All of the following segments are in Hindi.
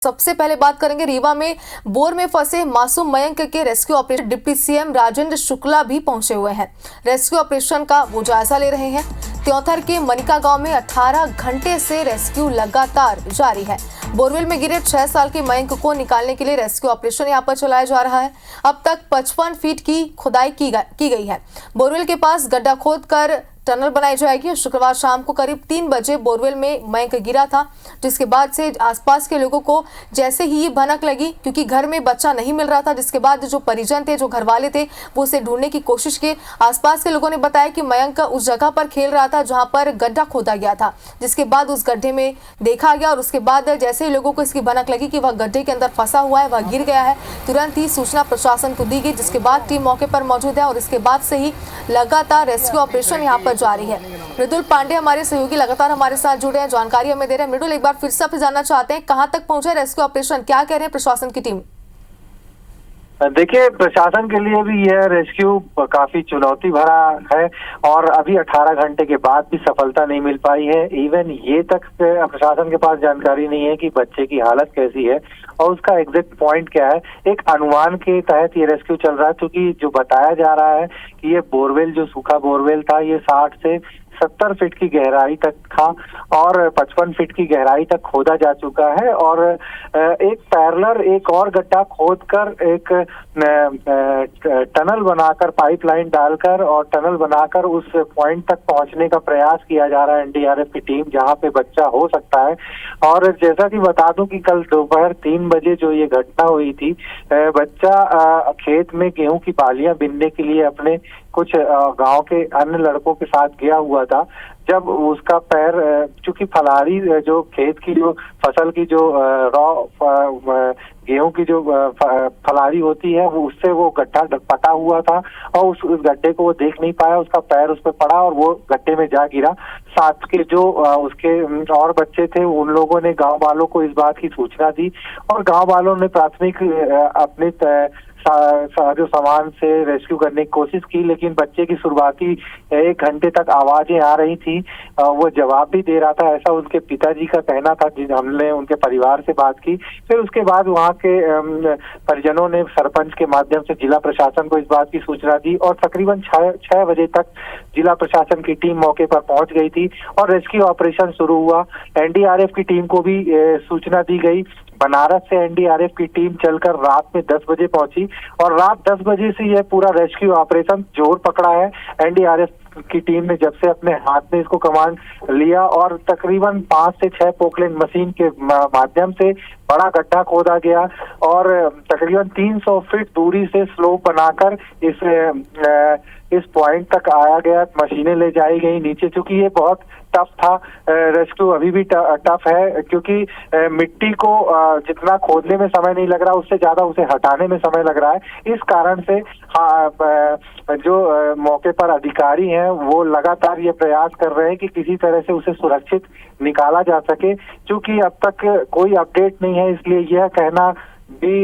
सबसे पहले बात करेंगे रीवा में बोर में फंसे मासूम मयंक के rescue operation. Deputy CM Rajendra Shukla भी पहुंचे हुए हैं। रेस्क्यू ऑपरेशन का वो जायजा ले रहे हैं। त्योंथर के मनिका गांव में 18 घंटे से रेस्क्यू लगातार जारी है। बोरवेल में गिरे 6 साल के मयंक को निकालने के लिए रेस्क्यू ऑपरेशन यहां पर चलाया जा रहा है। अब तक 55 फीट की खुदाई की गई है। बोरवेल के पास गड्ढा खोदकर टनल बनाई जाएगी। शुक्रवार शाम को करीब 3 बजे बोरवेल में मयंक गिरा था, जिसके बाद से आसपास के लोगों को जैसे ही ये भनक लगी, क्योंकि घर में बच्चा नहीं मिल रहा था, जिसके बाद जो परिजन थे, जो घर वाले थे, वो उसे ढूंढने की कोशिश की। आसपास के लोगों ने बताया कि मयंक उस जगह पर खेल रहा था जहां पर गड्ढा खोदा गया था, जिसके बाद उस गड्ढे में देखा गया और उसके बाद जैसे ही लोगों को इसकी भनक लगी कि वह गड्ढे के अंदर फंसा हुआ है, वह गिर गया है, तुरंत ही सूचना प्रशासन को दी गई, जिसके बाद टीम मौके पर मौजूद है और इसके बाद से ही लगातार रेस्क्यू ऑपरेशन यहाँ पर जारी है। मृदुल पांडे हमारे सहयोगी लगातार हमारे साथ जुड़े हैं, जानकारी हमें दे रहे हैं। मृदुल, एक बार फिर से आपसे जानना चाहते हैं, कहां तक पहुंचा रेस्क्यू ऑपरेशन, क्या कह रहे हैं प्रशासन की टीम? देखिए, प्रशासन के लिए भी यह रेस्क्यू काफी चुनौती भरा है और अभी 18 घंटे के बाद भी सफलता नहीं मिल पाई है। इवन ये तक प्रशासन के पास जानकारी नहीं है कि बच्चे की हालत कैसी है और उसका एग्जैक्ट पॉइंट क्या है। एक अनुमान के तहत ये रेस्क्यू चल रहा है, क्योंकि जो बताया जा रहा है कि ये बोरवेल, जो सूखा बोरवेल था, ये 60 से 70 फीट की गहराई तक था और 55 फीट की गहराई तक खोदा जा चुका है और एक पैरेलल एक और गड्ढा खोदकर एक टनल बनाकर, पाइपलाइन डालकर और टनल बनाकर उस पॉइंट तक पहुंचने का प्रयास किया जा रहा है एनडीआरएफ की टीम, जहां पे बच्चा हो सकता है। और जैसा कि बता दूं कि कल दोपहर 3 बजे जो ये घटना हुई थी, बच्चा खेत में गेहूं की बालियां बीनने के लिए अपने कुछ गांव के अन्य लड़कों के साथ गया हुआ था। जब उसका पैर, चूंकि फलारी जो खेत की जो फसल की जो गेहूं की जो फलारी होती है, वो उससे वो गड्ढा पटा हुआ था और उस गड्ढे को वो देख नहीं पाया, उसका पैर उस पर पड़ा और वो गड्ढे में जा गिरा। साथ के जो उसके और बच्चे थे, उन लोगों ने गांव वालों को इस बात की सूचना दी और गांव वालों ने प्राथमिक अपने जो सामान से रेस्क्यू करने की कोशिश की, लेकिन बच्चे की शुरुआती 1 घंटे तक आवाजें आ रही थी, वो जवाब भी दे रहा था, ऐसा उनके पिताजी का कहना था। हमने उनके परिवार से बात की, फिर उसके बाद वहाँ के परिजनों ने सरपंच के माध्यम से जिला प्रशासन को इस बात की सूचना दी और तकरीबन 6 बजे तक जिला प्रशासन की टीम मौके पर पहुंच गई थी और रेस्क्यू ऑपरेशन शुरू हुआ। एनडीआरएफ की टीम को भी सूचना दी गई। बनारस से एनडीआरएफ की टीम चलकर रात में 10 बजे पहुंची और रात 10 बजे से यह पूरा रेस्क्यू ऑपरेशन जोर पकड़ा है। एनडीआरएफ की टीम ने जब से अपने हाथ में इसको कमांड लिया और तकरीबन 5 से 6 पोकलैंड मशीन के माध्यम से बड़ा गड्ढा खोदा गया और तकरीबन 300 फीट दूरी से स्लोप बनाकर इस पॉइंट तक आया गया। मशीनें ले जाई गई नीचे, चूंकि ये बहुत टफ था। रेस्क्यू अभी भी टफ है, क्योंकि मिट्टी को जितना खोदने में समय नहीं लग रहा, उससे ज्यादा उसे हटाने में समय लग रहा है। इस कारण से जो मौके पर अधिकारी हैं, वो लगातार ये प्रयास कर रहे हैं कि किसी तरह से उसे सुरक्षित निकाला जा सके। क्योंकि अब तक कोई अपडेट नहीं है, इसलिए यह कहना भी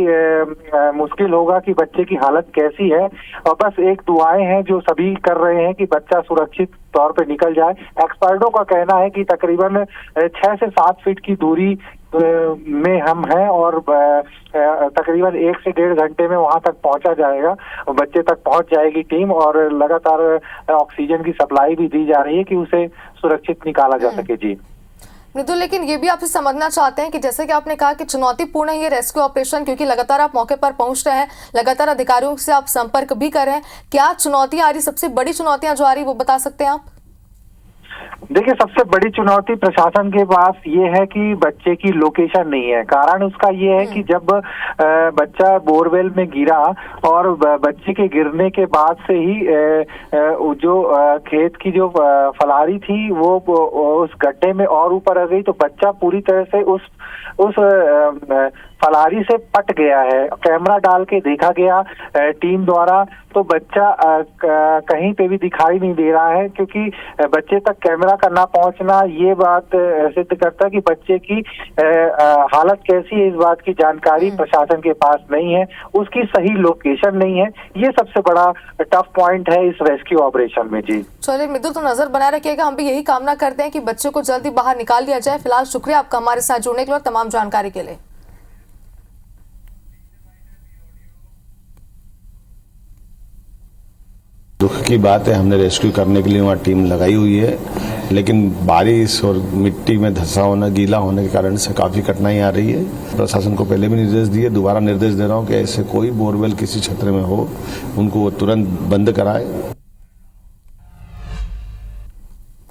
मुश्किल होगा कि बच्चे की हालत कैसी है। और बस एक दुआएं हैं जो सभी कर रहे हैं कि बच्चा सुरक्षित तौर पे निकल जाए। एक्सपर्टों का कहना है कि तकरीबन 6 से 7 फीट की दूरी में हम हैं और तकरीबन 1 से 1.5 घंटे में वहां तक पहुंचा जाएगा, बच्चे तक पहुंच जाएगी टीम और लगातार ऑक्सीजन की सप्लाई भी दी जा रही है कि उसे सुरक्षित निकाला जा सके। जी मृदुल, लेकिन ये भी आपसे समझना चाहते हैं कि जैसे कि आपने कहा कि चुनौतीपूर्ण है ये रेस्क्यू ऑपरेशन, क्योंकि लगातार आप मौके पर पहुंच रहे हैं, लगातार अधिकारियों से आप संपर्क भी कर रहे हैं, क्या चुनौतियां आ रही, सबसे बड़ी चुनौतियां जो आ रही वो बता सकते हैं आप? देखिए, सबसे बड़ी चुनौती प्रशासन के पास ये है कि बच्चे की लोकेशन नहीं है। कारण उसका ये है कि जब बच्चा बोरवेल में गिरा और बच्चे के गिरने के बाद से ही जो खेत की जो फलारी थी वो उस गड्ढे में और ऊपर आ गई, तो बच्चा पूरी तरह से उस फलारी से पट गया है। कैमरा डाल के देखा गया टीम द्वारा, तो बच्चा कहीं पे भी दिखाई नहीं दे रहा है, क्योंकि बच्चे तक कैमरा का ना पहुंचना ये बात सिद्ध करता है कि बच्चे की हालत कैसी है, इस बात की जानकारी प्रशासन के पास नहीं है, उसकी सही लोकेशन नहीं है। ये सबसे बड़ा टफ पॉइंट है इस रेस्क्यू ऑपरेशन में। जी चलिए मृदुल, तो नजर बनाए रखिएगा, हम भी यही कामना करते हैं कि बच्चे को जल्दी बाहर निकाल दिया जाए। फिलहाल शुक्रिया आपका हमारे साथ जुड़ने के लिए और तमाम जानकारी के लिए। दुख की बात है, हमने रेस्क्यू करने के लिए वहाँ टीम लगाई हुई है, लेकिन बारिश और मिट्टी में धंसा होना, गीला होने के कारण से काफ़ी कठिनाई आ रही है। प्रशासन को पहले भी निर्देश दिए, दोबारा निर्देश दे रहा हूँ कि ऐसे कोई बोरवेल किसी क्षेत्र में हो, उनको वो तुरंत बंद कराए।